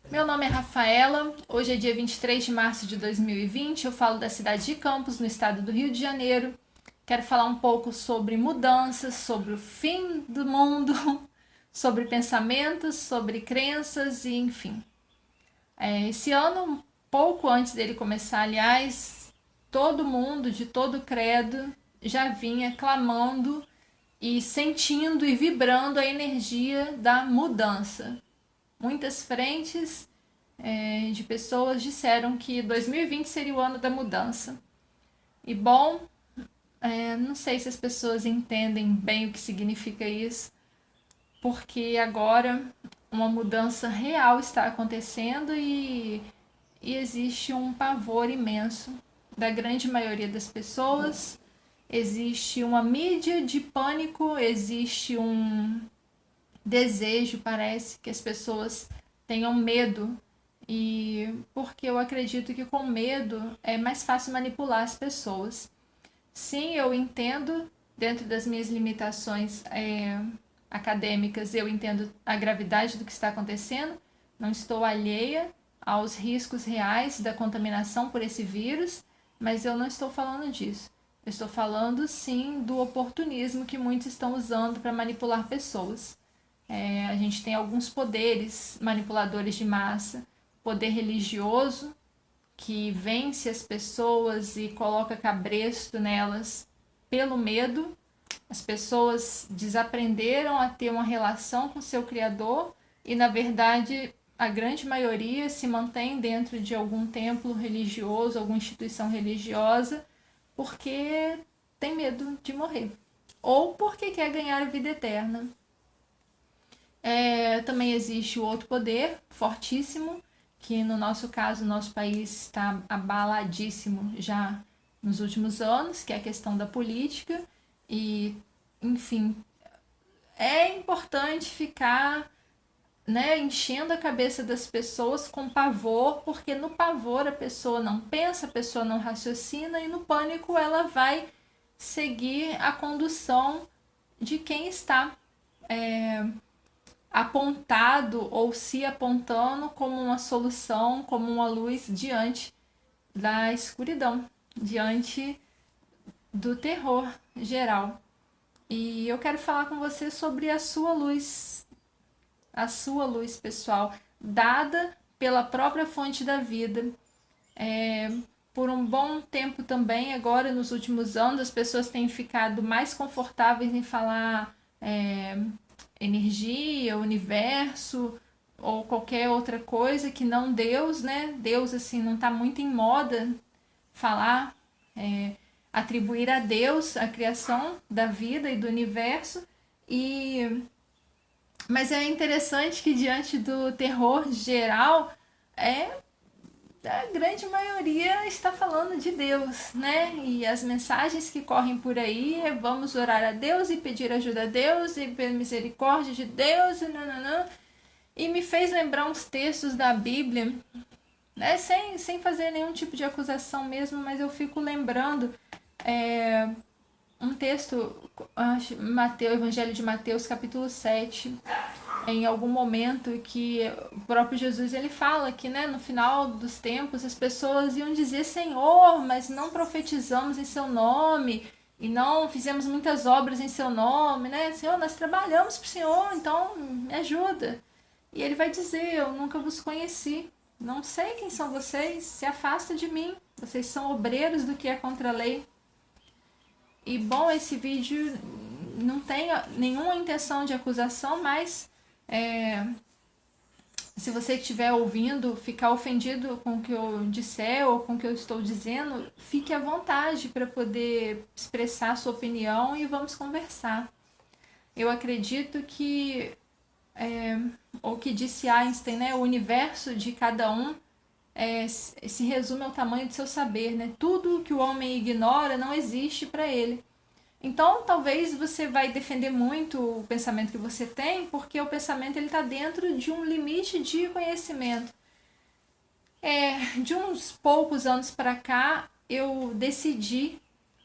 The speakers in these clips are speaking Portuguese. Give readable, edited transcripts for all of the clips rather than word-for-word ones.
Meu nome é Rafaela, hoje é dia 23 de março de 2020, eu falo da cidade de Campos, no estado do Rio de Janeiro. Quero falar um pouco sobre mudanças, sobre o fim do mundo, sobre pensamentos, sobre crenças e enfim. Esse ano, um pouco antes dele começar, aliás, todo mundo de todo credo já vinha clamando e sentindo e vibrando a energia da mudança. Muitas frentes de pessoas disseram que 2020 seria o ano da mudança. E bom, não sei se as pessoas entendem bem o que significa isso, porque agora uma mudança real está acontecendo e existe um pavor imenso da grande maioria das pessoas. Existe uma mídia de pânico, existe um desejo, parece, que as pessoas tenham medo. E porque eu acredito que com medo é mais fácil manipular as pessoas. Sim, eu entendo, dentro das minhas limitações acadêmicas, eu entendo a gravidade do que está acontecendo, não estou alheia aos riscos reais da contaminação por esse vírus, mas eu não estou falando disso. Eu estou falando sim do oportunismo que muitos estão usando para manipular pessoas. A gente tem alguns poderes manipuladores de massa, poder religioso, que vence as pessoas e coloca cabresto nelas pelo medo. As pessoas desaprenderam a ter uma relação com seu Criador e, na verdade, a grande maioria se mantém dentro de algum templo religioso, alguma instituição religiosa, porque tem medo de morrer ou porque quer ganhar a vida eterna. Também existe o outro poder fortíssimo, que no nosso caso, o nosso país está abaladíssimo já nos últimos anos, que é a questão da política. E, enfim, é importante ficar enchendo a cabeça das pessoas com pavor, porque no pavor a pessoa não pensa, a pessoa não raciocina, e no pânico ela vai seguir a condução de quem está apontado ou se apontando como uma solução, como uma luz diante da escuridão, diante do terror geral. E eu quero falar com você sobre a sua luz pessoal, dada pela própria fonte da vida. Por um bom tempo também, agora nos últimos anos, as pessoas têm ficado mais confortáveis em falar energia, universo ou qualquer outra coisa que não Deus, né? Deus, assim, não está muito em moda falar, atribuir a Deus a criação da vida e do universo. E mas é interessante que diante do terror geral, a grande maioria está falando de Deus, né? E as mensagens que correm por aí é vamos orar a Deus e pedir ajuda a Deus e pela misericórdia de Deus e nananã. E me fez lembrar uns textos da Bíblia, né? Sem fazer nenhum tipo de acusação mesmo, mas eu fico lembrando um texto, Mateus, Evangelho de Mateus, capítulo 7, em algum momento que o próprio Jesus ele fala que, né, no final dos tempos as pessoas iam dizer Senhor, mas não profetizamos em seu nome e não fizemos muitas obras em seu nome, né? Senhor, nós trabalhamos para o Senhor, então me ajuda. E ele vai dizer, eu nunca vos conheci, não sei quem são vocês, se afasta de mim, vocês são obreiros do que é contra a lei. E bom, esse vídeo não tem nenhuma intenção de acusação, mas se você estiver ouvindo, ficar ofendido com o que eu disser ou com o que eu estou dizendo, fique à vontade para poder expressar a sua opinião e vamos conversar. Eu acredito que, o que disse Einstein, né, o universo de cada um se resume ao tamanho do seu saber, né? Tudo que o homem ignora não existe para ele. Então, talvez você vai defender muito o pensamento que você tem, porque o pensamento ele está dentro de um limite de conhecimento. De uns poucos anos para cá, eu decidi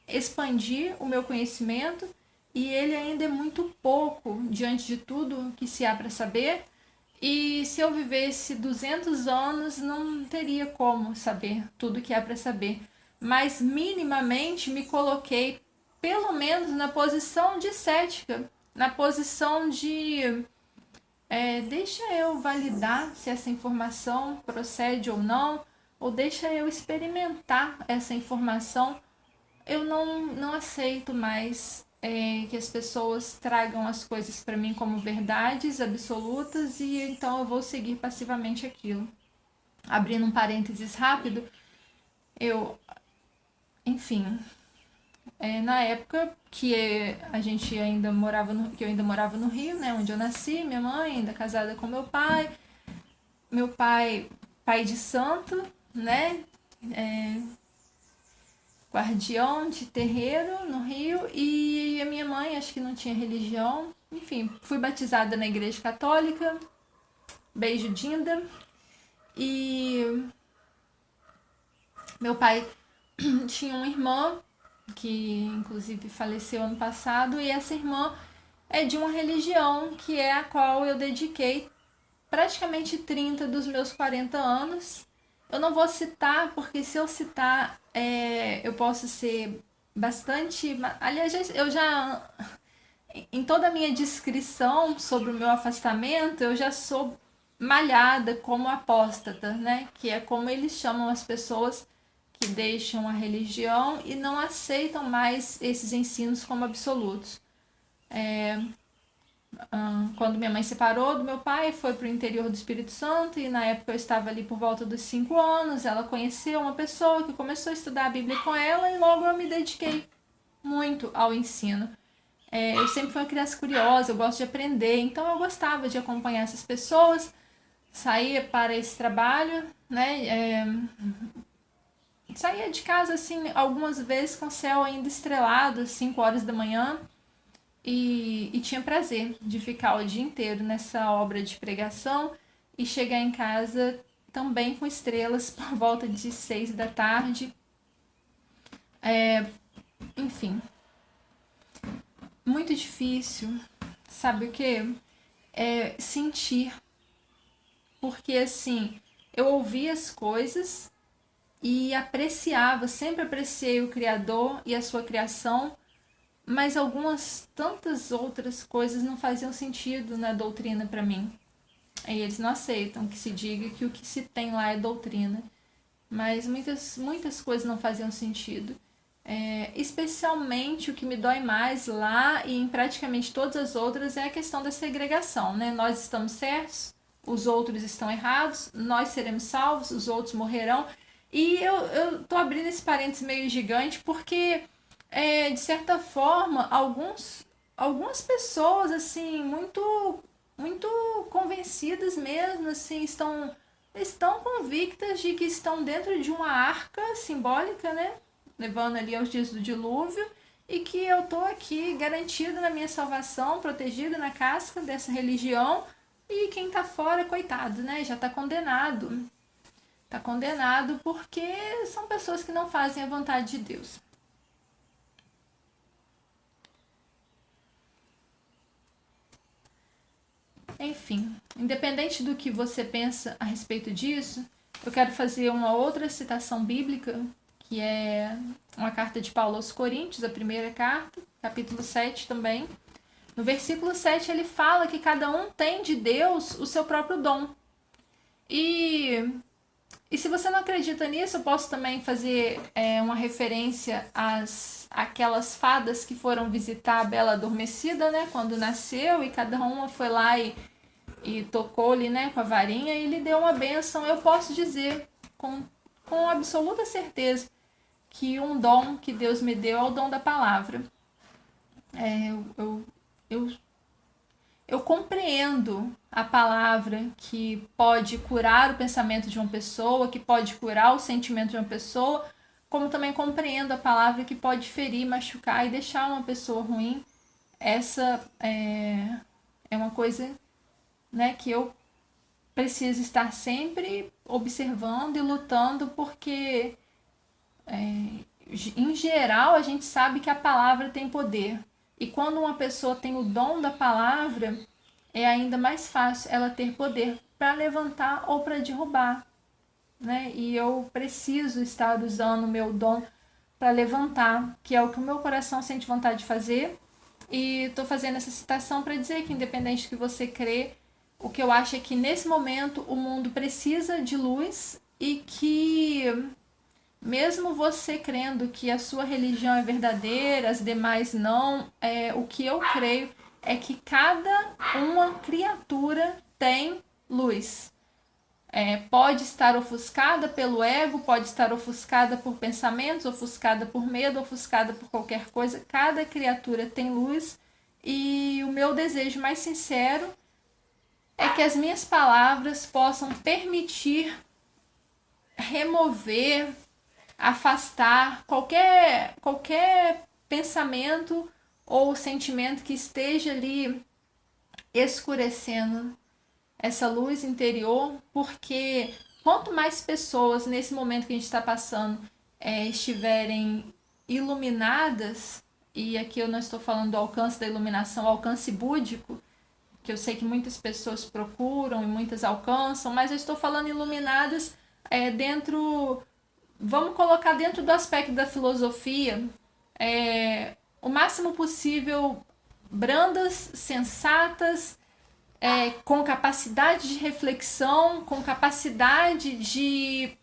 expandir o meu conhecimento e ele ainda é muito pouco diante de tudo que se há para saber. E se eu vivesse 200 anos, não teria como saber tudo que há para saber. Mas minimamente me coloquei, pelo menos, na posição de cética, na posição de deixa eu validar se essa informação procede ou deixa eu experimentar essa informação. Eu não aceito mais que as pessoas tragam as coisas para mim como verdades absolutas e então eu vou seguir passivamente aquilo. Abrindo um parênteses rápido, eu, enfim, na época que a gente ainda morava que eu ainda morava no Rio, né, onde eu nasci, minha mãe ainda casada com meu pai pai de santo, né, guardião de terreiro no Rio, e a minha mãe acho que não tinha religião. Enfim, fui batizada na igreja católica, beijo Dinda, e meu pai tinha uma irmã que inclusive faleceu ano passado, e essa irmã é de uma religião que é a qual eu dediquei praticamente 30 dos meus 40 anos. Eu não vou citar, porque se eu citar, eu posso ser bastante. Aliás, eu já. Em toda a minha descrição sobre o meu afastamento, eu já sou malhada como apóstata, né? Que é como eles chamam as pessoas que deixam a religião e não aceitam mais esses ensinos como absolutos. Quando minha mãe separou do meu pai, foi para o interior do Espírito Santo, e na época eu estava ali por volta dos 5 anos. Ela conheceu uma pessoa que começou a estudar a Bíblia com ela, e logo eu me dediquei muito ao ensino. Eu sempre fui uma criança curiosa, eu gosto de aprender, então eu gostava de acompanhar essas pessoas, saía para esse trabalho, né? Saía de casa assim algumas vezes com o céu ainda estrelado, 5 horas da manhã. E tinha prazer de ficar o dia inteiro nessa obra de pregação e chegar em casa também com estrelas por volta de 6 da tarde. Enfim, muito difícil, sabe o que? Sentir. Porque assim, eu ouvia as coisas e apreciava, sempre apreciei o Criador e a sua criação, mas algumas tantas outras coisas não faziam sentido na doutrina para mim. E eles não aceitam que se diga que o que se tem lá é doutrina. Mas muitas coisas não faziam sentido. Especialmente o que me dói mais lá e em praticamente todas as outras é a questão da segregação, né? Nós estamos certos, os outros estão errados, nós seremos salvos, os outros morrerão. E eu tô abrindo esse parênteses meio gigante porque de certa forma, algumas pessoas, assim, muito convencidas mesmo, assim, estão convictas de que estão dentro de uma arca simbólica, né? Levando ali aos dias do dilúvio, e que eu tô aqui garantida na minha salvação, protegida na casca dessa religião, e quem tá fora, coitado, né? Já tá condenado. Tá condenado porque são pessoas que não fazem a vontade de Deus. Enfim, independente do que você pensa a respeito disso, eu quero fazer uma outra citação bíblica, que é uma carta de Paulo aos Coríntios, a primeira carta, capítulo 7 também. No versículo 7 ele fala que cada um tem de Deus o seu próprio dom. E se você não acredita nisso, eu posso também fazer uma referência àquelas fadas que foram visitar a Bela Adormecida, né, quando nasceu, e cada uma foi lá e tocou-lhe, né, com a varinha e lhe deu uma bênção. Eu posso dizer com absoluta certeza que um dom que Deus me deu é o dom da palavra. Eu compreendo a palavra que pode curar o pensamento de uma pessoa, que pode curar o sentimento de uma pessoa, como também compreendo a palavra que pode ferir, machucar e deixar uma pessoa ruim. Essa é uma coisa, né, que eu preciso estar sempre observando e lutando, porque em geral a gente sabe que a palavra tem poder. E quando uma pessoa tem o dom da palavra, é ainda mais fácil ela ter poder para levantar ou para derrubar, né? E eu preciso estar usando o meu dom para levantar, que é o que o meu coração sente vontade de fazer. E estou fazendo essa citação para dizer que, independente do que você crê, o que eu acho é que nesse momento o mundo precisa de luz e que, mesmo você crendo que a sua religião é verdadeira, as demais não, o que eu creio é que cada uma criatura tem luz. Pode estar ofuscada pelo ego, pode estar ofuscada por pensamentos, ofuscada por medo, ofuscada por qualquer coisa. Cada criatura tem luz e o meu desejo mais sincero é que as minhas palavras possam permitir remover, afastar qualquer pensamento ou sentimento que esteja ali escurecendo essa luz interior, porque quanto mais pessoas nesse momento que a gente está passando estiverem iluminadas, e aqui eu não estou falando do alcance da iluminação, alcance búdico, que eu sei que muitas pessoas procuram e muitas alcançam, mas eu estou falando iluminadas dentro, vamos colocar dentro do aspecto da filosofia, o máximo possível brandas, sensatas, com capacidade de reflexão, com capacidade de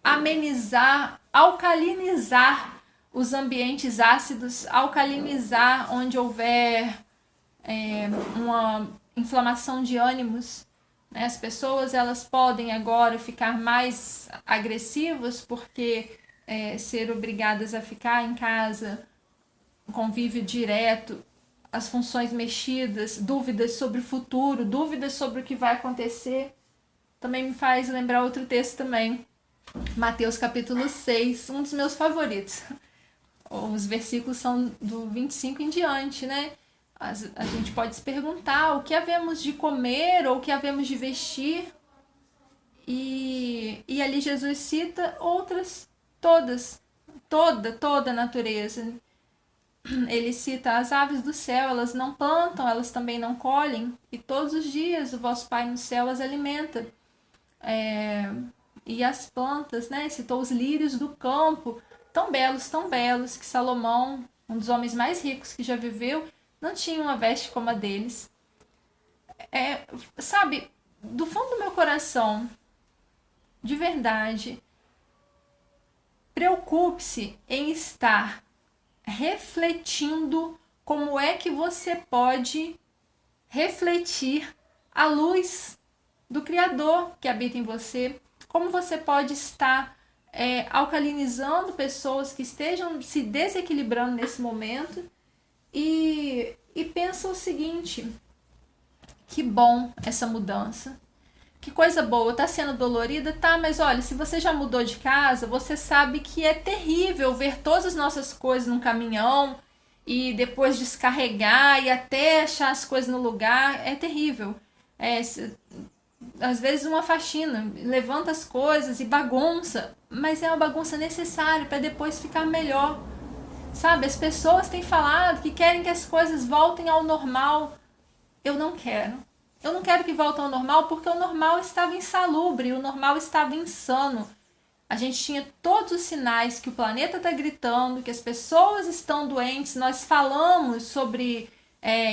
amenizar, alcalinizar os ambientes ácidos, alcalinizar onde houver uma inflamação de ânimos. Né? As pessoas elas podem agora ficar mais agressivas porque ser obrigadas a ficar em casa, convívio direto, as funções mexidas, dúvidas sobre o futuro, dúvidas sobre o que vai acontecer. Também me faz lembrar outro texto também, Mateus capítulo 6, um dos meus favoritos. Os versículos são do 25 em diante, né? A gente pode se perguntar o que havemos de comer ou o que havemos de vestir. E ali Jesus cita outras, toda a natureza. Ele cita as aves do céu, elas não plantam, elas também não colhem, e todos os dias o vosso Pai no céu as alimenta. E as plantas, né? Citou os lírios do campo, tão belos, que Salomão, um dos homens mais ricos que já viveu, não tinha uma veste como a deles. Sabe, do fundo do meu coração, de verdade, preocupe-se em estar refletindo como é que você pode refletir a luz do Criador que habita em você, como você pode estar alcalinizando pessoas que estejam se desequilibrando nesse momento e pensa o seguinte, que bom essa mudança, que coisa boa, tá sendo dolorida, tá, mas olha, se você já mudou de casa, você sabe que é terrível ver todas as nossas coisas num caminhão e depois descarregar e até achar as coisas no lugar, é terrível. Às vezes uma faxina, levanta as coisas e bagunça, mas é uma bagunça necessária para depois ficar melhor. Sabe, as pessoas têm falado que querem que as coisas voltem ao normal. Eu não quero. Eu não quero que volte ao normal porque o normal estava insalubre, o normal estava insano. A gente tinha todos os sinais que o planeta está gritando, que as pessoas estão doentes. Nós falamos sobre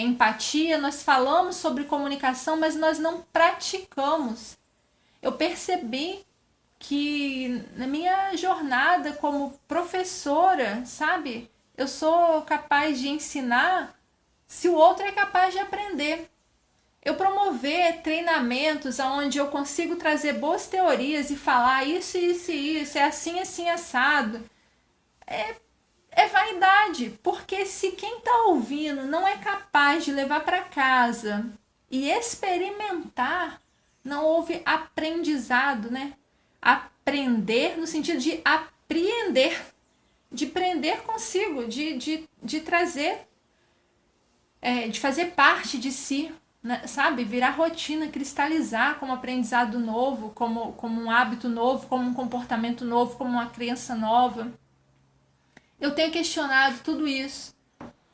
empatia, nós falamos sobre comunicação, mas nós não praticamos. Eu percebi que na minha jornada como professora, sabe, eu sou capaz de ensinar se o outro é capaz de aprender. Eu promover treinamentos onde eu consigo trazer boas teorias e falar isso, é assim, assado, é vaidade, porque se quem está ouvindo não é capaz de levar para casa e experimentar, não houve aprendizado, né? Aprender no sentido de apreender, de prender consigo, de trazer, de fazer parte de si, né? Sabe? Virar rotina, cristalizar como aprendizado novo, como um hábito novo, como um comportamento novo, como uma crença nova. Eu tenho questionado tudo isso.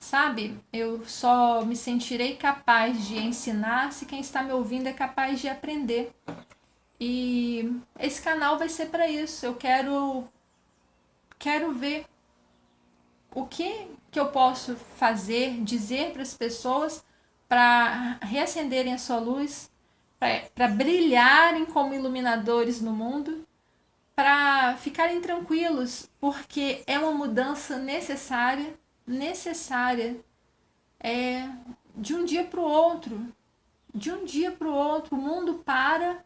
sabe? Eu só me sentirei capaz de ensinar se quem está me ouvindo é capaz de aprender. E esse canal vai ser para isso. Eu quero ver o que eu posso fazer, dizer para as pessoas para reacenderem a sua luz, para brilharem como iluminadores no mundo, para ficarem tranquilos, porque é uma mudança necessária, é de um dia para o outro. De um dia para o outro, o mundo para,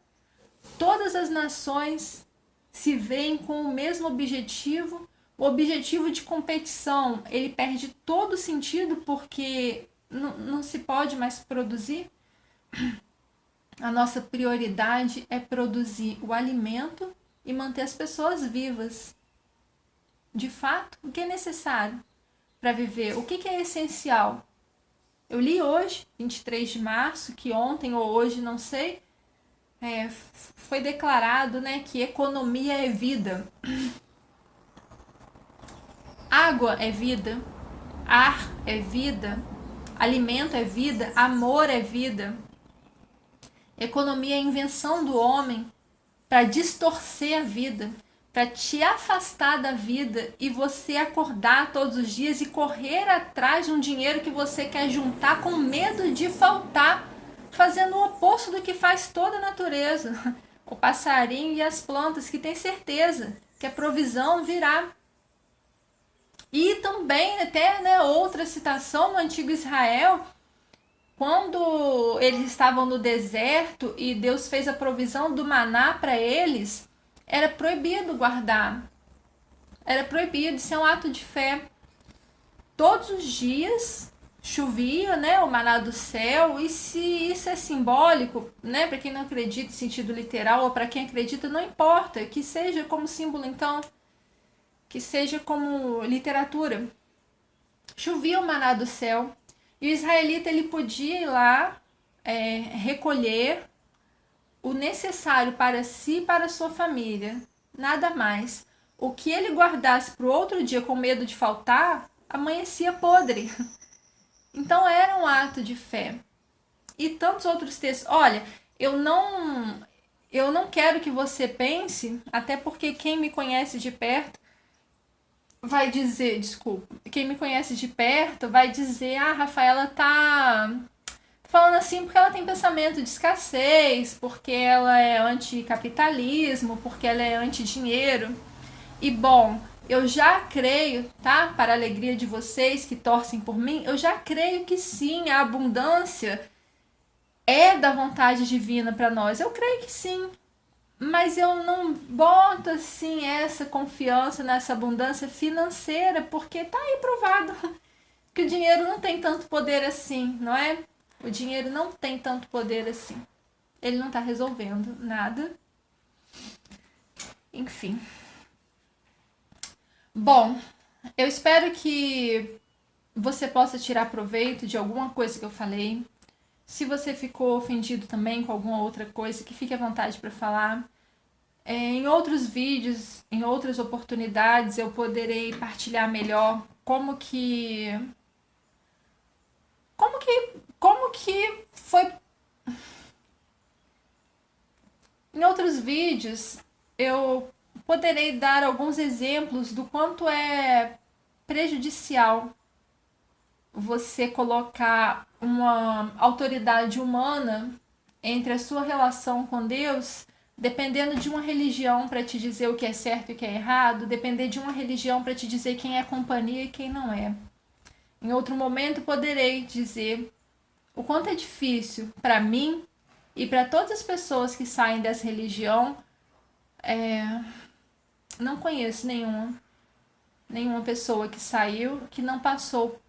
todas as nações se veem com o mesmo objetivo. O objetivo de competição, ele perde todo o sentido porque não se pode mais produzir. A nossa prioridade é produzir o alimento e manter as pessoas vivas. De fato, o que é necessário para viver? O que é essencial? Eu li hoje, 23 de março, que ontem ou hoje, não sei, foi declarado, né, que economia é vida. Água é vida, ar é vida, alimento é vida, amor é vida. Economia é a invenção do homem para distorcer a vida, para te afastar da vida e você acordar todos os dias e correr atrás de um dinheiro que você quer juntar com medo de faltar, fazendo o oposto do que faz toda a natureza. O passarinho e as plantas que tem certeza que a provisão virá. E também até, né, outra citação no antigo Israel, quando eles estavam no deserto e Deus fez a provisão do maná para eles, era proibido guardar. Era proibido, isso é um ato de fé. Todos os dias chovia, né, o maná do céu, e se isso é simbólico, né, para quem não acredita em sentido literal ou para quem acredita, não importa, que seja como símbolo então, que seja como literatura. Chovia o maná do céu e o israelita ele podia ir lá recolher o necessário para si e para a sua família, nada mais. O que ele guardasse para o outro dia com medo de faltar, amanhecia podre. Então era um ato de fé. E tantos outros textos. Olha, eu não quero que você pense, até porque quem me conhece de perto vai dizer, desculpa, quem me conhece de perto vai dizer, Rafaela tá falando assim porque ela tem pensamento de escassez, porque ela é anticapitalismo, porque ela é anti-dinheiro. E bom, eu já creio, tá? Para a alegria de vocês que torcem por mim, eu já creio que sim, a abundância é da vontade divina para nós. Eu creio que sim. Mas eu não boto assim essa confiança nessa abundância financeira, porque tá aí provado que o dinheiro não tem tanto poder assim, não é? O dinheiro não tem tanto poder assim. Ele não tá resolvendo nada. Enfim. Bom, eu espero que você possa tirar proveito de alguma coisa que eu falei. Se você ficou ofendido também com alguma outra coisa, que fique à vontade para falar. Em outros vídeos, em outras oportunidades, eu poderei partilhar melhor como que foi. Em outros vídeos, eu poderei dar alguns exemplos do quanto é prejudicial você colocar uma autoridade humana entre a sua relação com Deus, dependendo de uma religião para te dizer o que é certo e o que é errado, depender de uma religião para te dizer quem é companhia e quem não é. Em outro momento poderei dizer o quanto é difícil para mim e para todas as pessoas que saem dessa religião. Não conheço nenhuma pessoa que saiu que não passou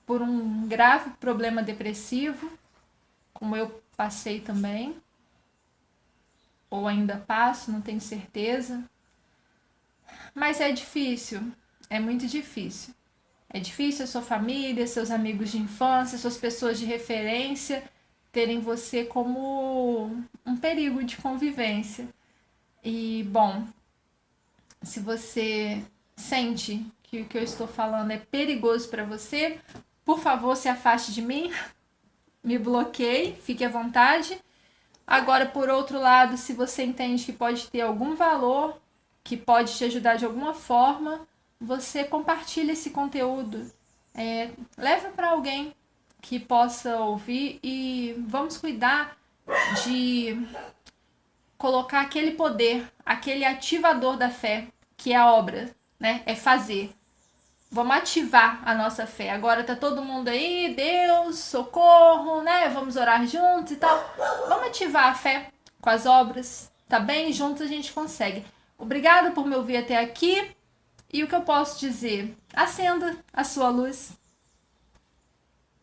por um grave problema depressivo, como eu passei também, ou ainda passo, não tenho certeza. Mas é difícil, é muito difícil. É difícil a sua família, seus amigos de infância, suas pessoas de referência terem você como um perigo de convivência. E, bom, se você sente que o que eu estou falando é perigoso para você, por favor, se afaste de mim, me bloqueie, fique à vontade. Agora, por outro lado, se você entende que pode ter algum valor, que pode te ajudar de alguma forma, você compartilha esse conteúdo. Leva para alguém que possa ouvir e vamos cuidar de colocar aquele poder, aquele ativador da fé, que é a obra, né? É fazer. Vamos ativar a nossa fé. Agora tá todo mundo aí, Deus, socorro, né? Vamos orar juntos e tal. Vamos ativar a fé com as obras, tá bem? Juntos a gente consegue. Obrigada por me ouvir até aqui. E o que eu posso dizer? Acenda a sua luz.